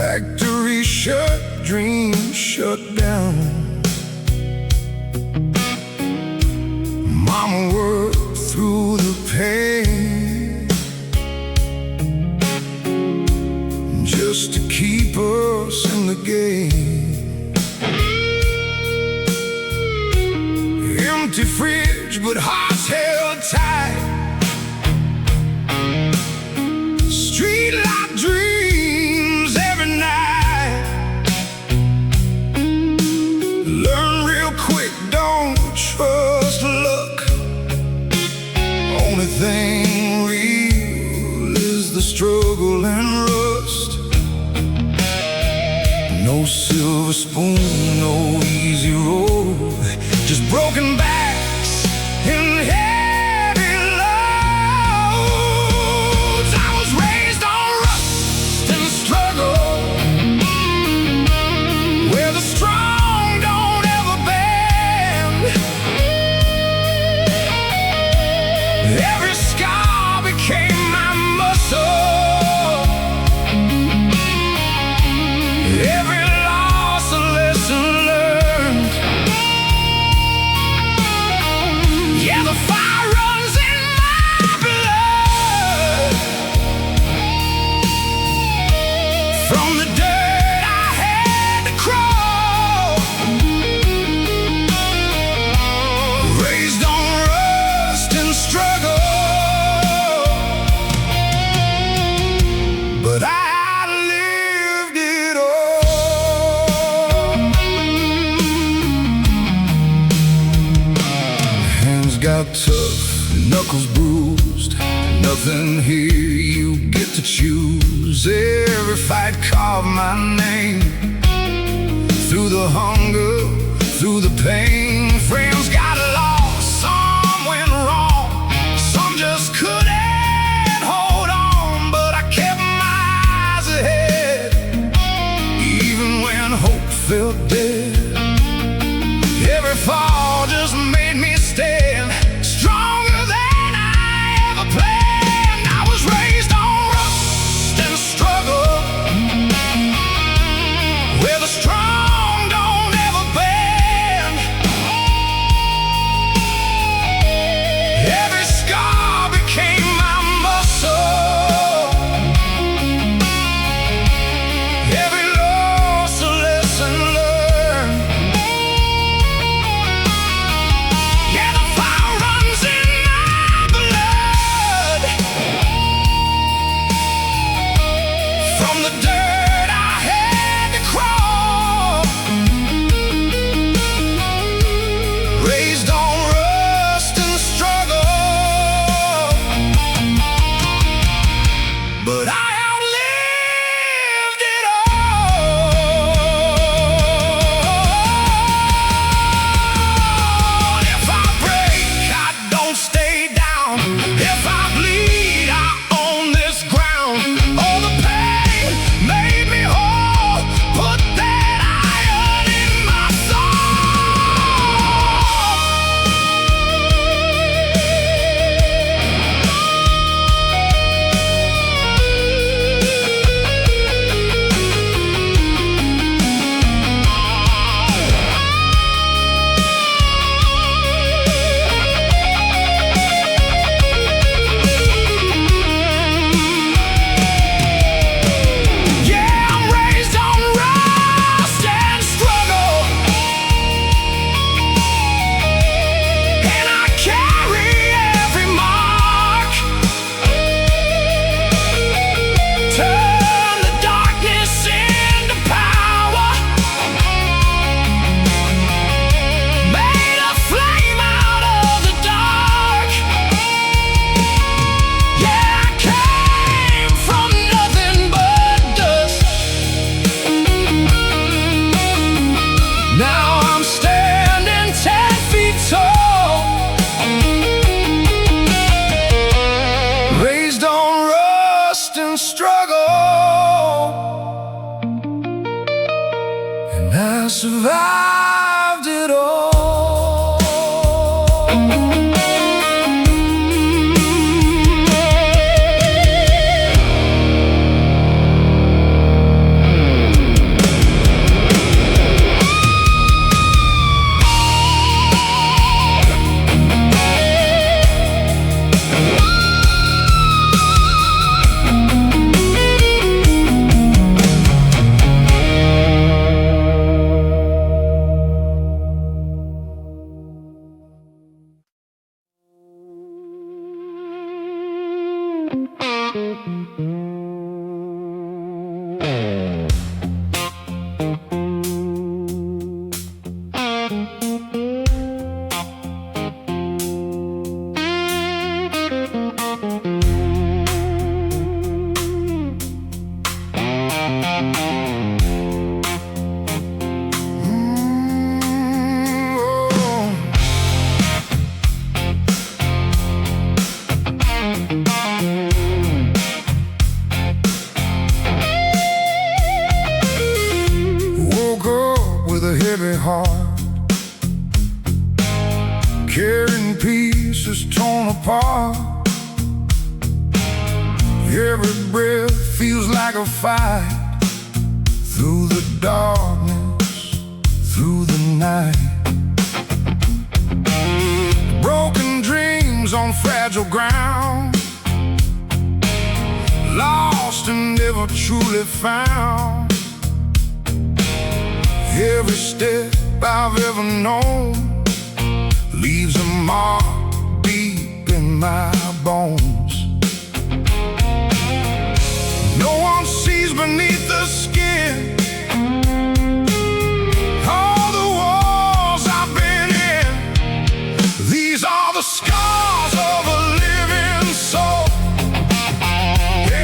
Factory shut, dreams shut down. Mama worked through the pain just to keep us in the game. Empty fridge, but hearts held tight. Streetlight dreams every night. Learn real quick, don't trust luck. Only thing real is the struggle and rust. No silver spoon, no easy road, just broken backs and heavy loads. I was raised on rust and struggle, where the strong don't ever bend. Every scar became my muscle, every loss a lesson learned. Yeah, the fire runs in my blood. From the dirt I had to crawl, raised on rust and struggle, but I lived it all. Hands got tough, knuckles bruised. Nothing here you get to choose. Every fight carved my name. Through the hunger, through the pain, friends got lost, some went wrong, some just couldn't hold on. But I kept my eyes ahead, even when hope felt dead. Every fall just made me stand stronger than I ever planned. I was raised on rust and struggle, where the strong don't ever bend. Every scar became my muscle, every loss a lesson learned. Yeah, the fire runs in my blood. From the dirt I had to crawl, raised on rust and struggle, but I outlived it all. If I break, I don't stay down. If I bleed, I own this ground. All the pain made me whole, put that iron in my Yeah, I'm raised on rust and struggle, and I carry every mark. Turn the darkness into power, made a flame out of the dark. Yeah, I came from nothing but dust. Now I'm standing 10 feet tall, raised on rust and struggle, and I survived it all. apart. Every breath feels like a fight. Through the darkness, through the night. Broken dreams on fragile ground, lost and never truly found. Every step I've ever known leaves a mark deep in my bones. No one sees beneath the skin all the wars I've been in. These are the scars of a living soul.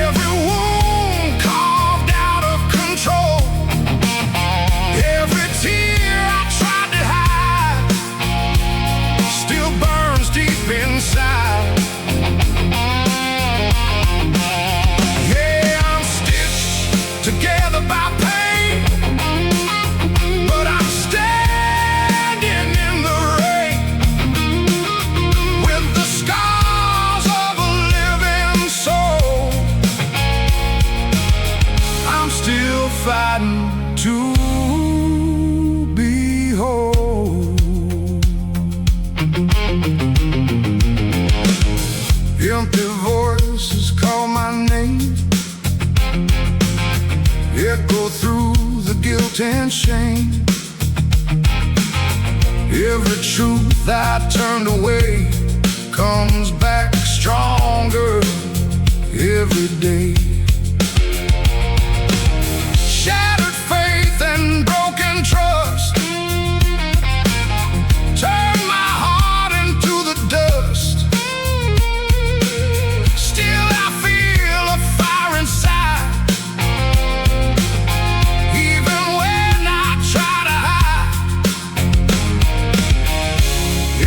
Every wound carved out of control. Every tear I tried to hide still burns deep inside. Together by pain, but I'm standing in the rain with the scars of a living soul. I'm still fighting to be whole. Empty voices call my name, echo through the guilt and shame. Every truth I turned away comes back stronger every day. Shattered faith and broken trust turn my heart into the dust. Still I feel a fire inside.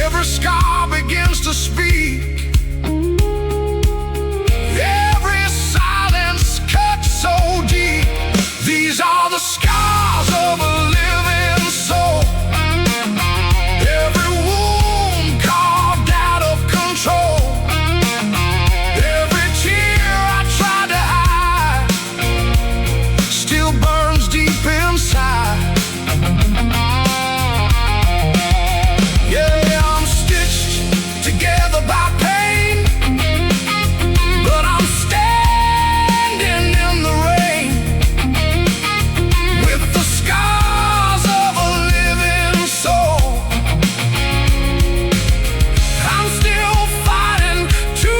Every scar begins to speak. Every silence cuts so deep. These are the scars of a living soul. Every wound carved out of control. Every tear I tried to hide still burns deep inside. Together by pain, but I'm standing in the rain with the scars of a living soul. I'm still fighting to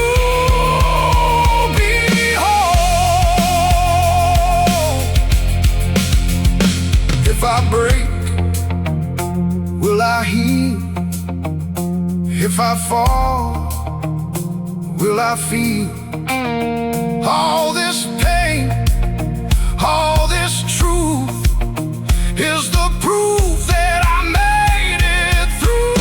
be whole. If I break, will I heal? If I fall, will I feel all this pain? All this truth is the proof that I made it through.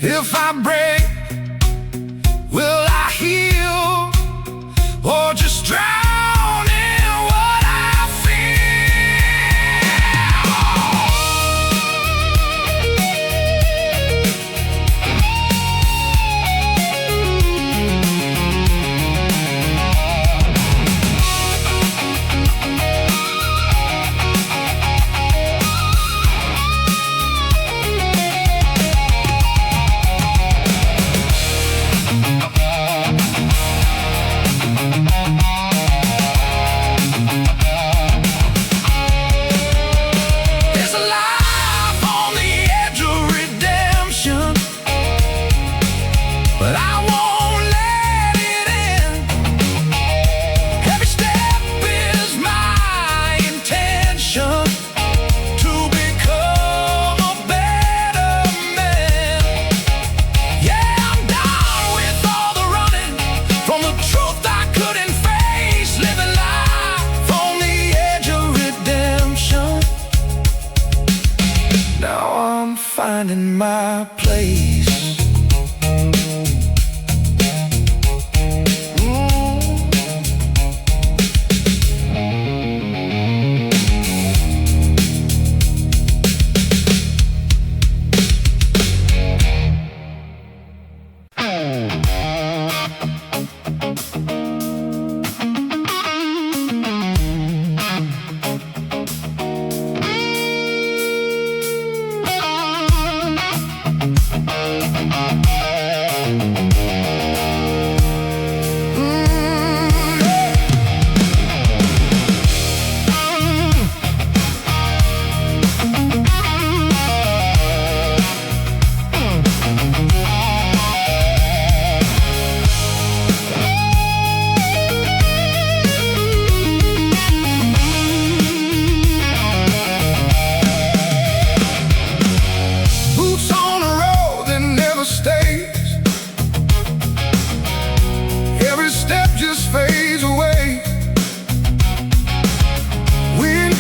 If I break, will I heal, or just drown in what I finding my place.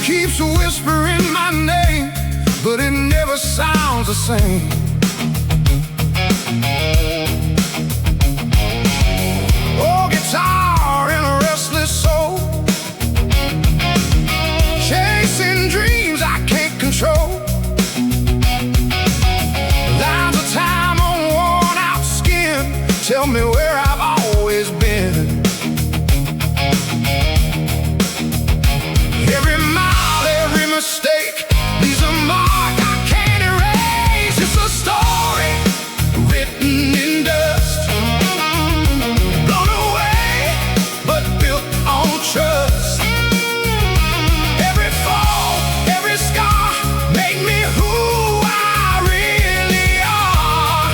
Keeps whispering my name, but it never sounds the same. Oh, guitar in a restless soul, chasing dreams I can't control. Lines of time on worn out skin tell me where I've always been. Mistake leaves a mark I can't erase. It's a story written in dust, blown away but built on trust. Every fall, every scar made me who I really are.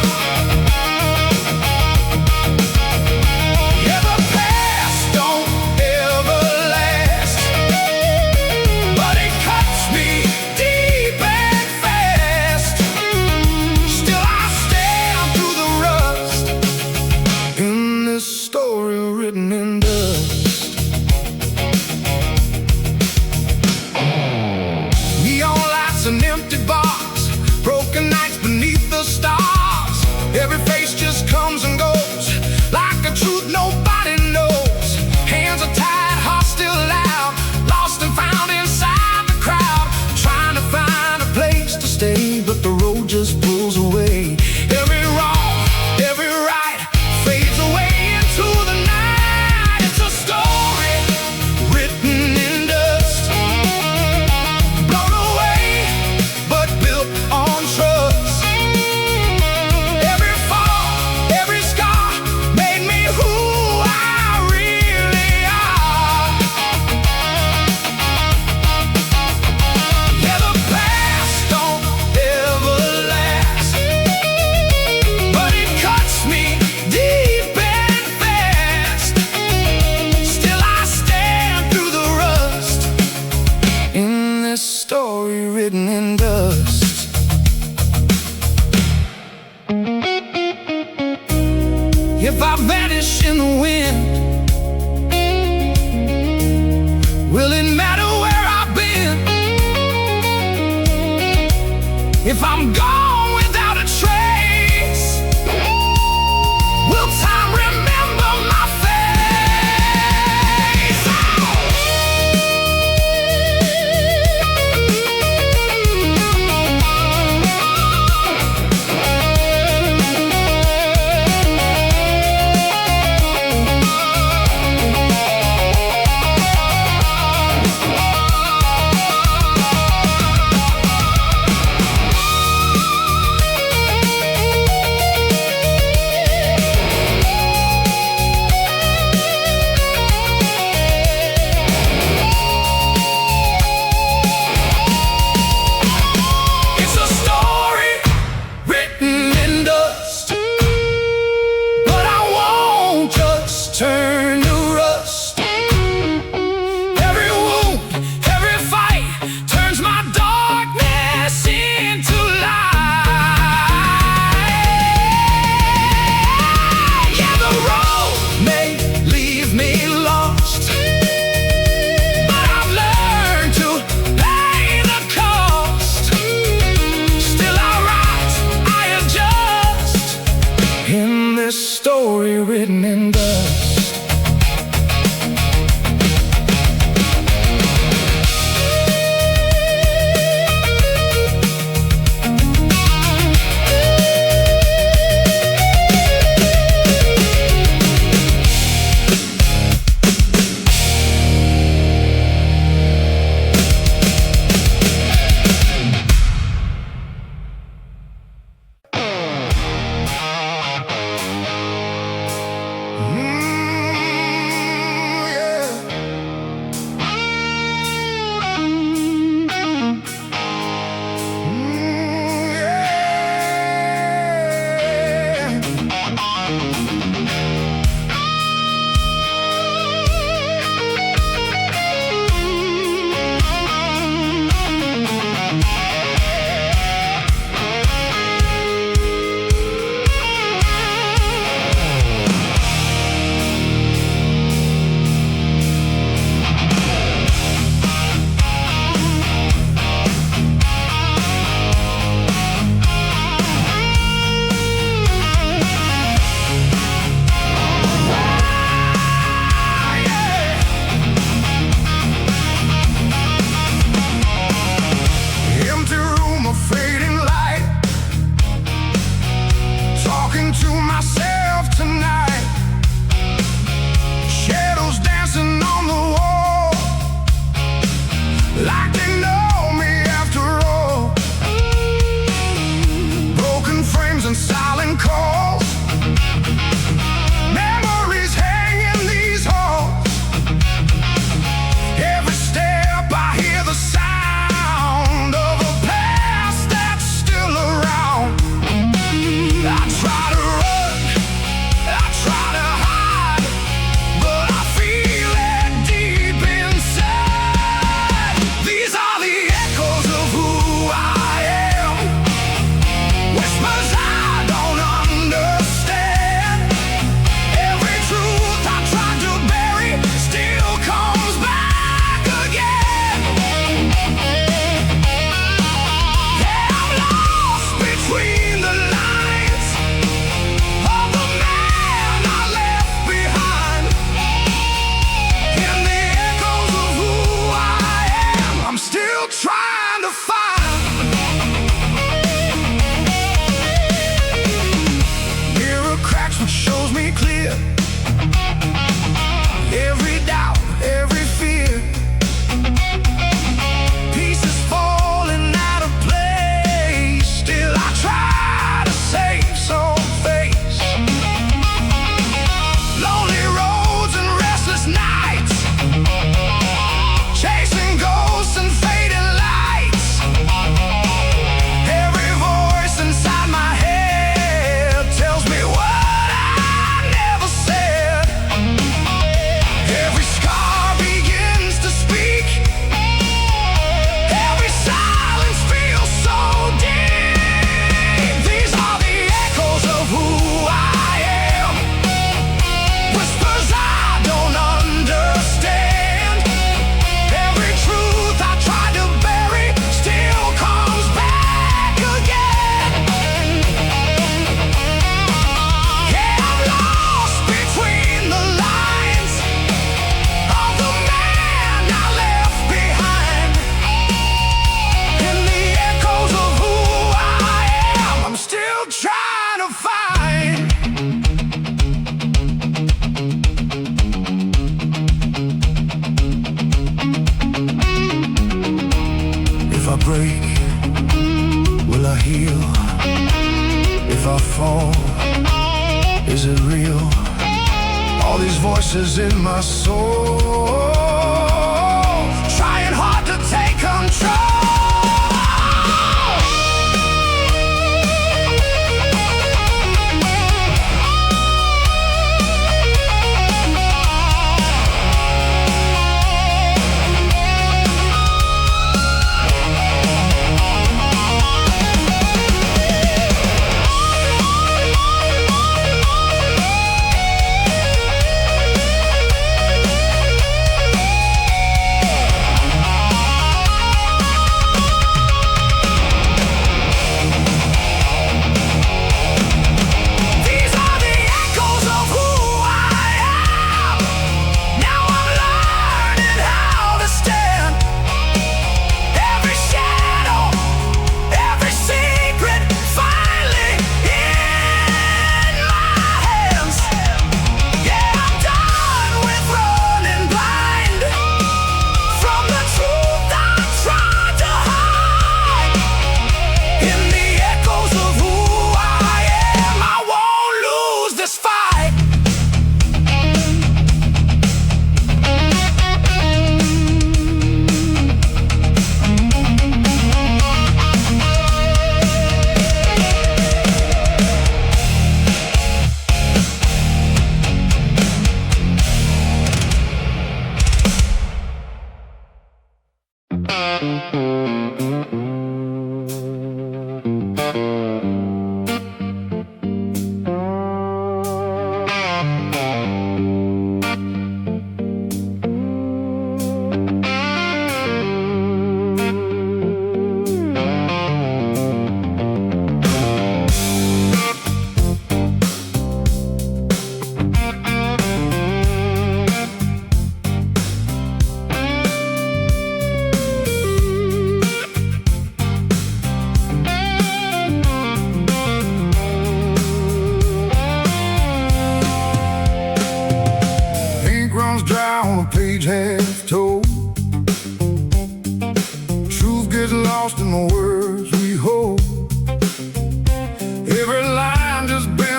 Yeah, the past don't ever last, but it cuts me deep and fast. Still I stand through the rust in this story written in dust. Neon lights and empty bars, broken nights beneath the stars. Every face just comes and goes like a truth nobody knows. Hands are tied, hearts still loud, lost and found inside the crowd, trying to find a place to stay, but the road just pulls away. Every wrong, every right fades away into the night. It's a story written in dust, blown away but built on trust. Every fall, every scar made me who I really are. Yeah, the past don't ever last, but it cuts me deep and fast. Still I stand through the rust in this story written in dust. If I vanish in the wind, will it matter where I've been? If I'm gone without a trace, story written in dust. To myself tonight, shadows dancing on the wall, like they know me after all. Broken frames and silent calls, memories hang in these halls. Every step I hear the sound of a past that's still around. I try to shows me clear every doubt, every fear. Pieces falling out of place, still I try to save some face. Lonely roads and restless nights, chasing ghosts and fading lights. Every voice inside my head tells me what if I break, will I heal? If I fall, is it real? All these voices in my soul, trying hard to take control.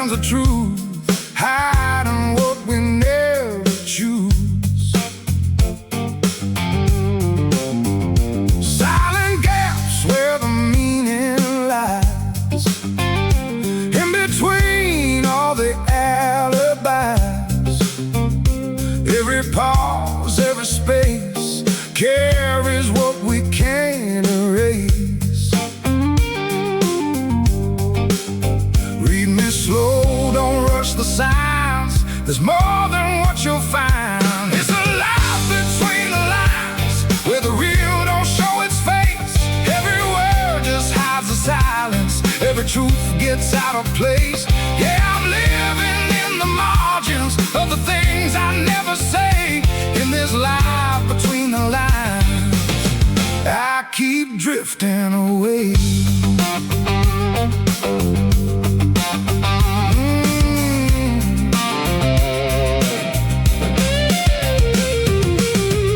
hands of truth, hiding what we never choose. Silent gaps where the meaning lies, in between all the alibis. Every pause, every space carries what we can't erase. Read me slow, don't rush the signs. There's more than what you'll find. It's a life between the lines, where the real don't show its face. Every word just hides the silence, every truth gets out of place. Yeah, I'm living in the margins of the things I never say. In this life between the lines, I keep drifting away.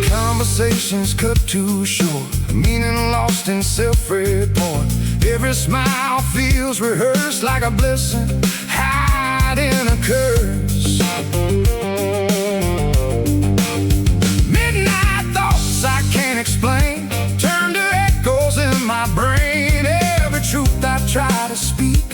Conversations cut too short, meaning lost in self-report. Every smile feels rehearsed, like a blessing hiding a curse. Midnight thoughts I can't explain turn to echoes in my brain. Every truth I try to speak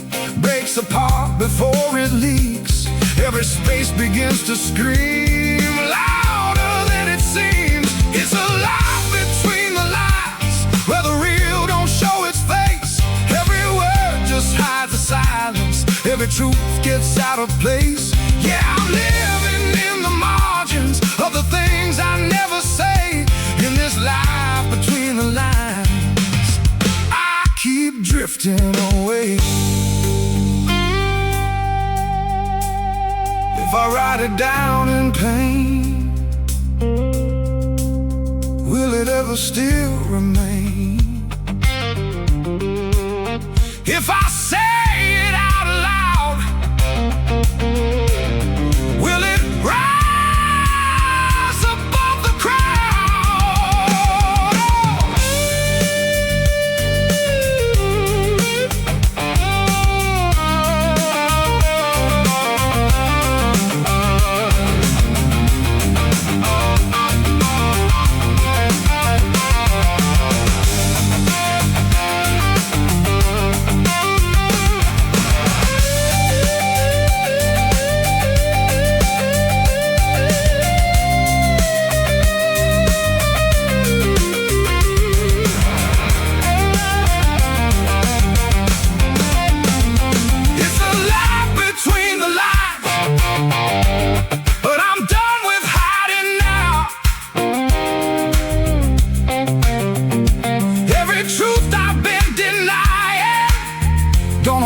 breaks apart before it leaks. Every space begins to scream louder than it seems. It's a life between the lines, where the real don't show its face. Every word just hides the silence, every truth gets out of place. Yeah, I'm living in the margins of the things I never say. In this life between the lines, I keep drifting away. If I write it down in pain, will it ever still remain? If I say it out loud, will it rise above the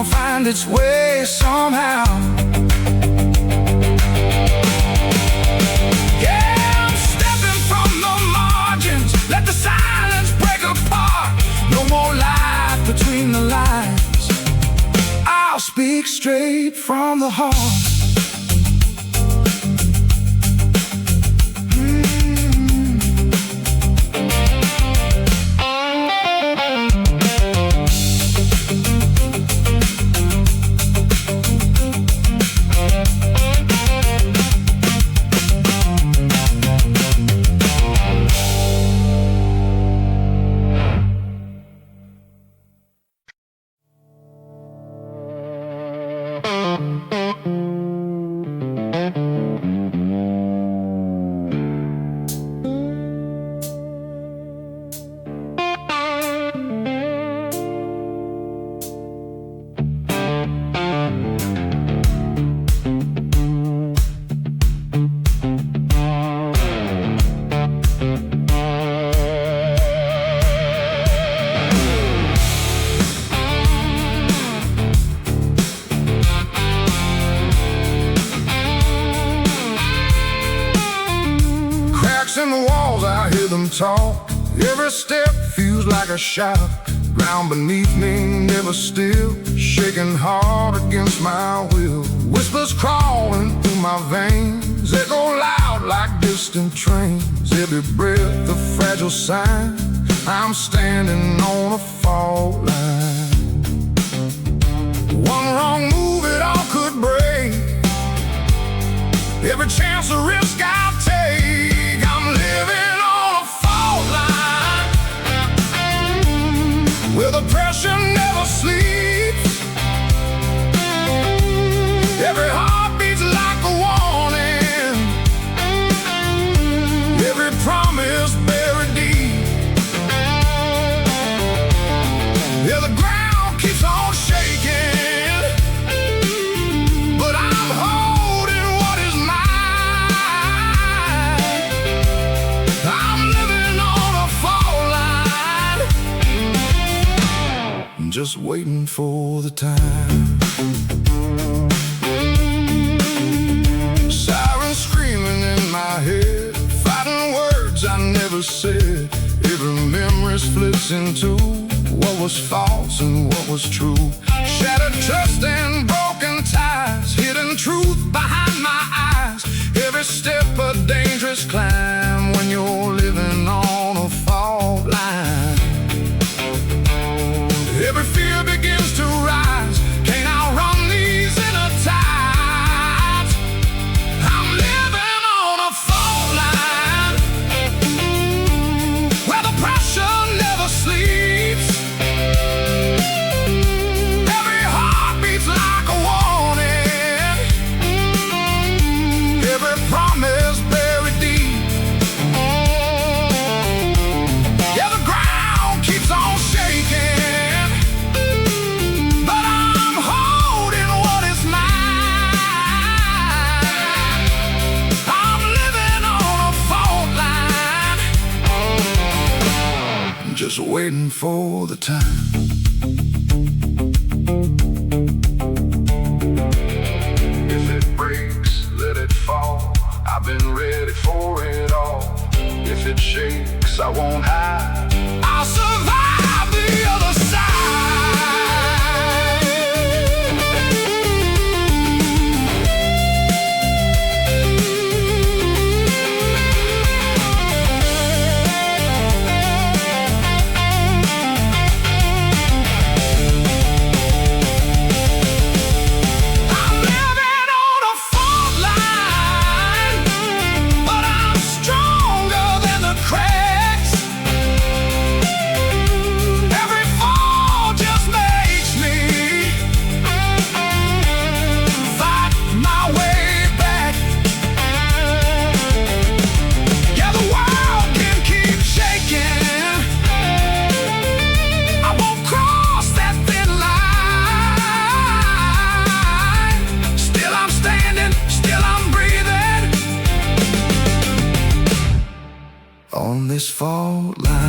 find its way somehow. Yeah, I'm stepping from the margins, let the silence break apart. No more life between the lines, I'll speak straight from the heart. In the walls, I hear them talk. Every step feels like a shout. Ground beneath me, never still, shaking hard against my will. Whispers crawling through my veins, echo loud like distant trains. Every breath a fragile sign, I'm standing on a fault line. One wrong move, it it all could break. Every chance a risk I'll take, I'm living on a fault line where the pressure never sleeps. Every heart beats like a warning, every promise buried deep. Yeah, the ground keeps on shaking, but I'm holding what is mine. I'm living on a fault line, just waiting for the time. Sirens screaming in my head, fighting words I never said. Every memory splits into what was false and what was true. Shattered trust and broken ties, hidden truth behind my eyes. Every step a dangerous climb when you're living on a fault line. Every fear begins to rise, can't outrun these inner tides. I'm living on a fault line where the pressure never sleeps. Every heart beats like a warning, every promise buried deep. Yeah, the ground keeps on shaking, but I'm holding what is mine. I'm living on a fault line, just waiting for the time. If it breaks, let it fall. I've been ready for it all. If it shakes, I won't hide. I'll survive the other side. I'm living on a fault line, but I'm stronger than the cracks. Every fall just makes me fight my way back. Yeah, the world can keep shaking, I won't cross that thin line. Still I'm standing, still I'm breathing on this fault line.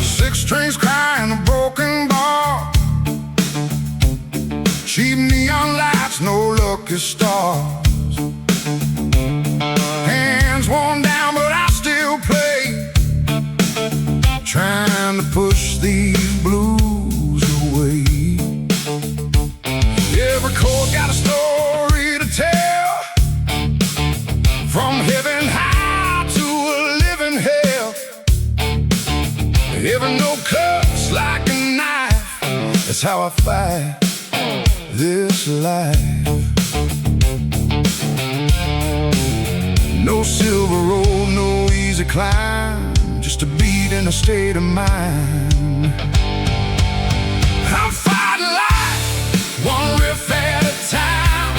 Six trains crying a broken bar, cheap neon lights, no lucky stars. Hands worn down, but I still play, trying to push these blues away. Every chord got a story to tell, from heaven high to a living hell. Every note cuts like a knife, that's how I fight this life. No silver road, no easy climb, just a beat in a state of mind. I'm fighting life, one riff at a time.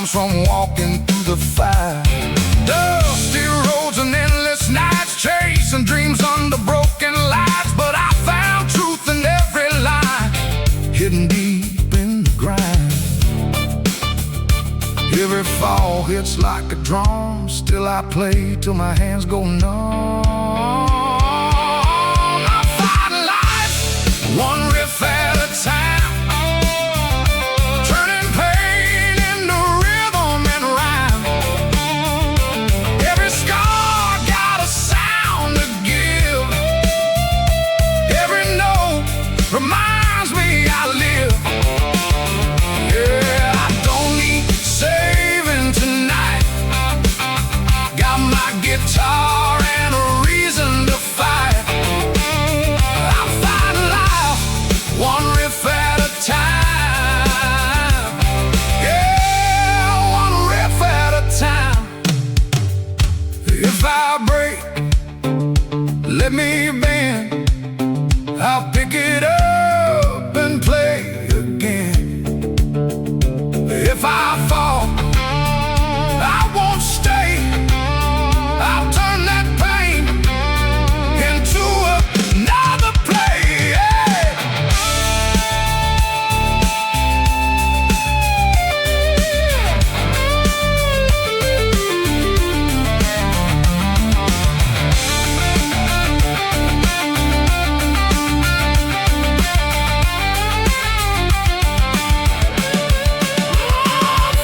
comes from walking through the fire. Dusty roads and endless nights, chasing dreams under broken lights. But I found truth in every line, hidden deep in the grind. Every fall hits like a drum, still I play till my hands go numb. I'm fighting life, one riff at a time, turning pain into rhythm and rhyme. Every scar got a sound to give, every note reminds me I live. Yeah, I don't need saving tonight, got my guitar and a reason to fight. I'm fighting life, one riff at a time. Yeah, one riff at a time. If I break, let me bend, I'll pick it up and play again. If I fall, I won't stay, I'll turn that pain into another play. Yeah.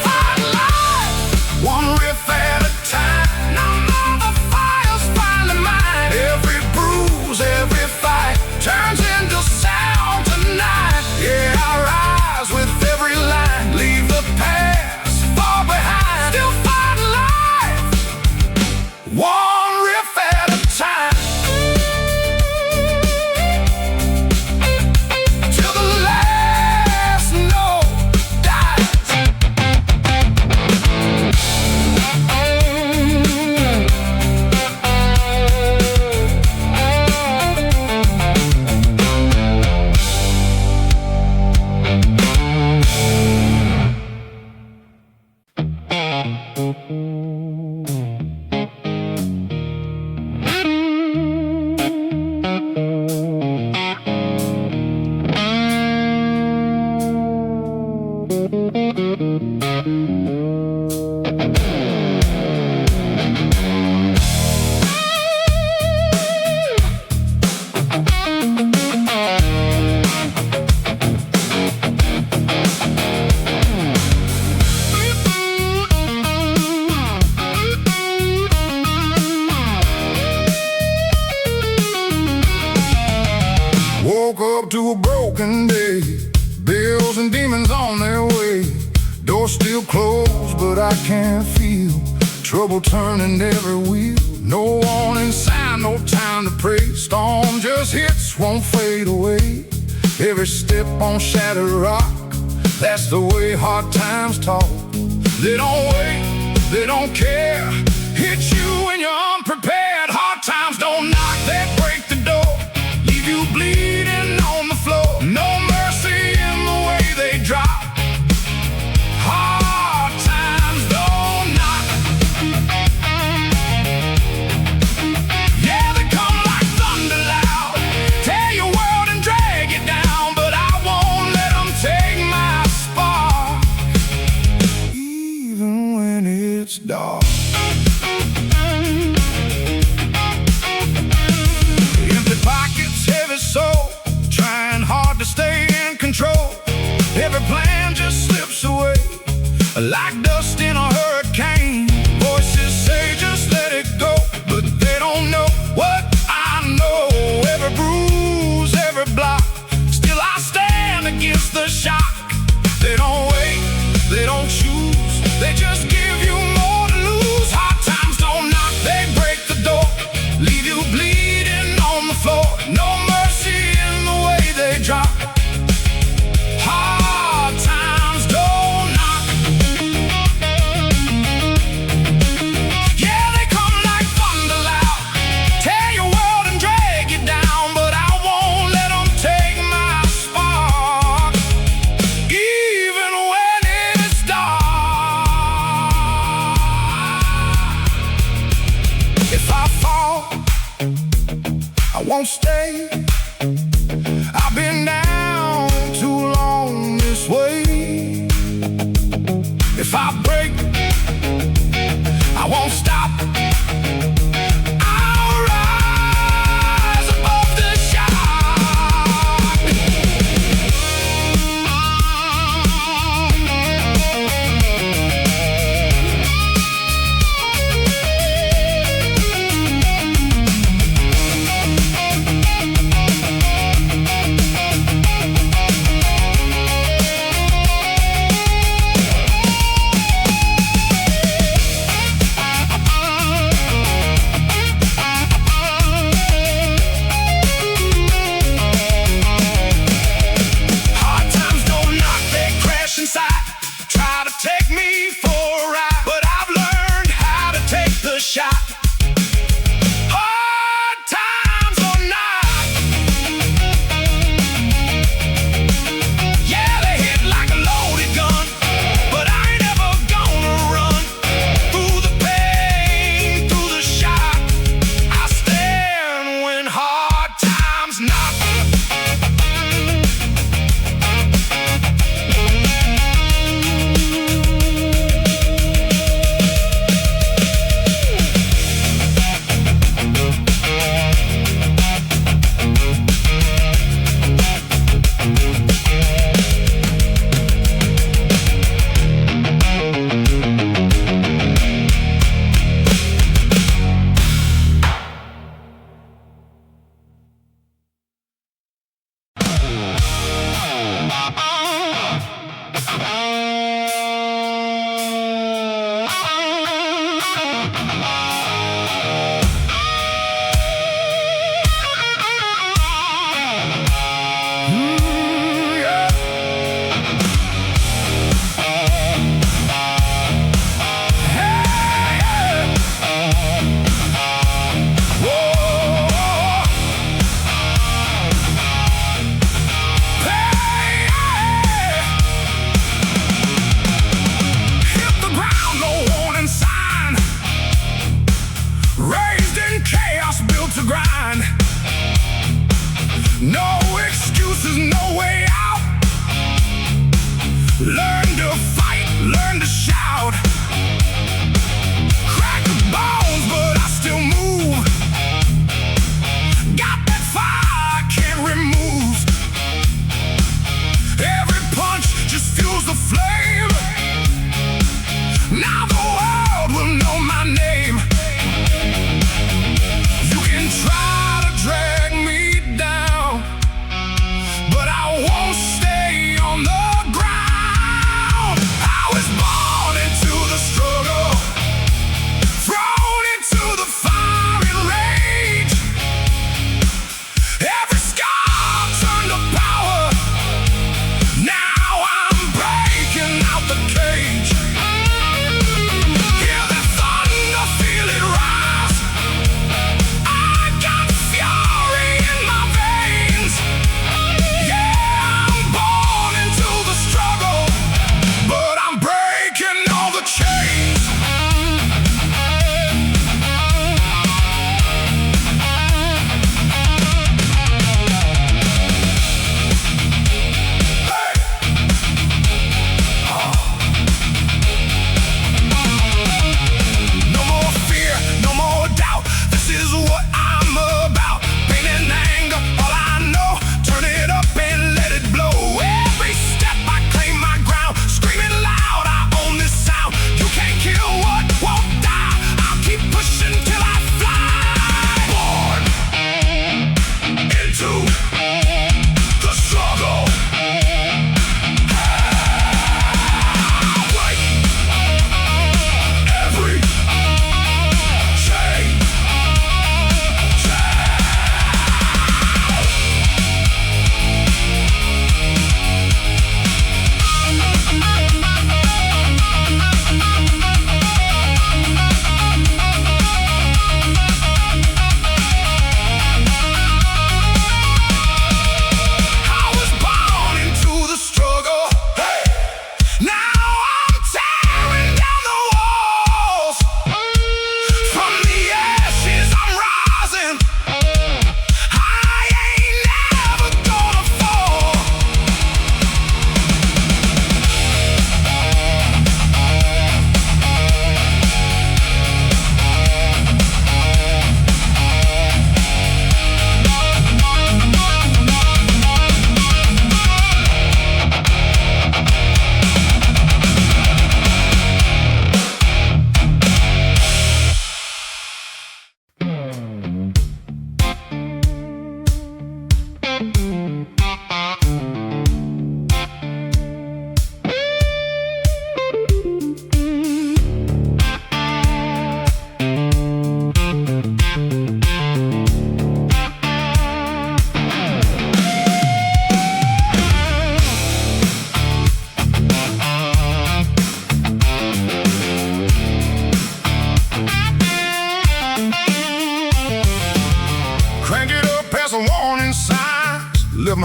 Fight life, one riff at a time. No more fires finding mine. Every bruise, every fight turns into sound tonight. Yeah, I rise with every line, leave the past far behind. Still fighting life, one riff at a time, till the last note dies. Woke up to a broken day, bills and demons on their way. Doors still closed, but I can't feel trouble turning every wheel. No warning sign, no time to pray. Storm just hits, won't fade away. Every step on shattered rock, that's the way hard times talk. They don't wait, they don't care, hit you when you're unprepared. Hard times don't knock, they break the door, leave you bleeding on the floor. No mercy in the way they drop. Hard times don't knock. Yeah, they come like thunder loud, tear your world and drag it down. But I won't let them take my spark, even when it's dark. Empty pockets, heavy soul, trying hard to stay in control. Every plan just slips away like dust in a hurricane. Voices say just let it go, but they don't know what I know. Every bruise, every block, still I stand against the shock. They don't wait, they don't choose, they just give you more to lose. Hard times don't knock, they break the door, leave you bleeding on the floor. No mercy in the way they drop. Hard times don't knock. won't stay. I've been down too long this way. If I break, I won't stop. I'll rise above the shock. Try to take me for a ride, but I've learned how to take the shot. Hard times or not, yeah, they hit like a loaded gun, but I ain't ever gonna run. Through the pain, through the shock, I stand when hard times knock.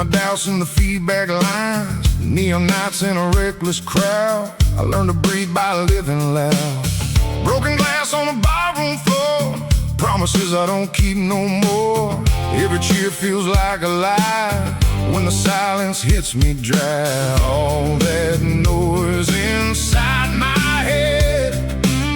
my doubts in the feedback lines, neon nights in a reckless crowd. I learned to breathe by living loud. Broken glass on the barroom floor, promises I don't keep no more. Every cheer feels like a lie when the silence hits me dry. All that noise inside my head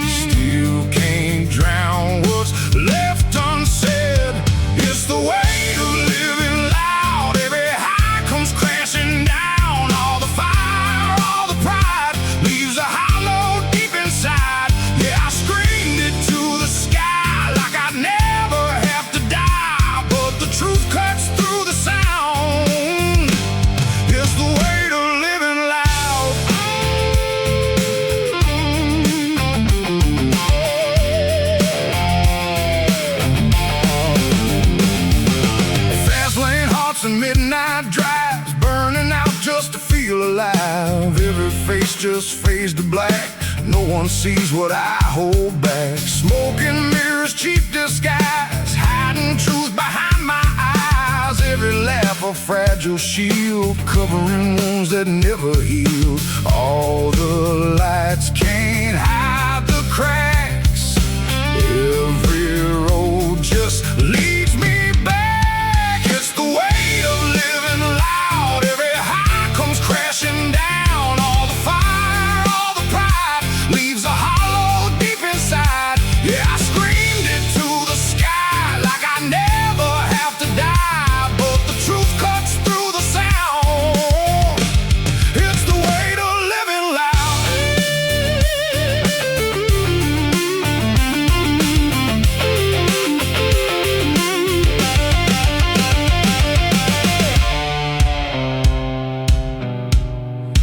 still can't drown what's left unsaid. It's the weight of living loud. Every high comes crashing down. All the fire, all the pride leaves a hollow deep inside. Yeah, I screamed it to the sky like I'd never have to die, but the truth cuts through the sound. It's the weight of living loud. Fast lane hearts and midnight drives, burning out just to feel alive. Every face just fades to black. No one sees what I hold back. Smoking mirrors, cheap disguise, hiding truth behind my eyes. Every laugh a fragile shield, covering wounds that never heal. All the lights can't hide the cracks. Every road just leads me back. It's the weight of living loud. Every high comes crashing down. All the fire, all the pride leaves a hollow deep inside. Yeah, I screamed it to the sky like I never have to die, but the truth cuts through the sound. It's the weight of living loud.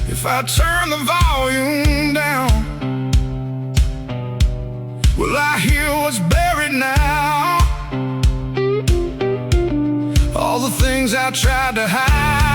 If I turn the volume down, will I hear what's buried now? All the things I tried to hide,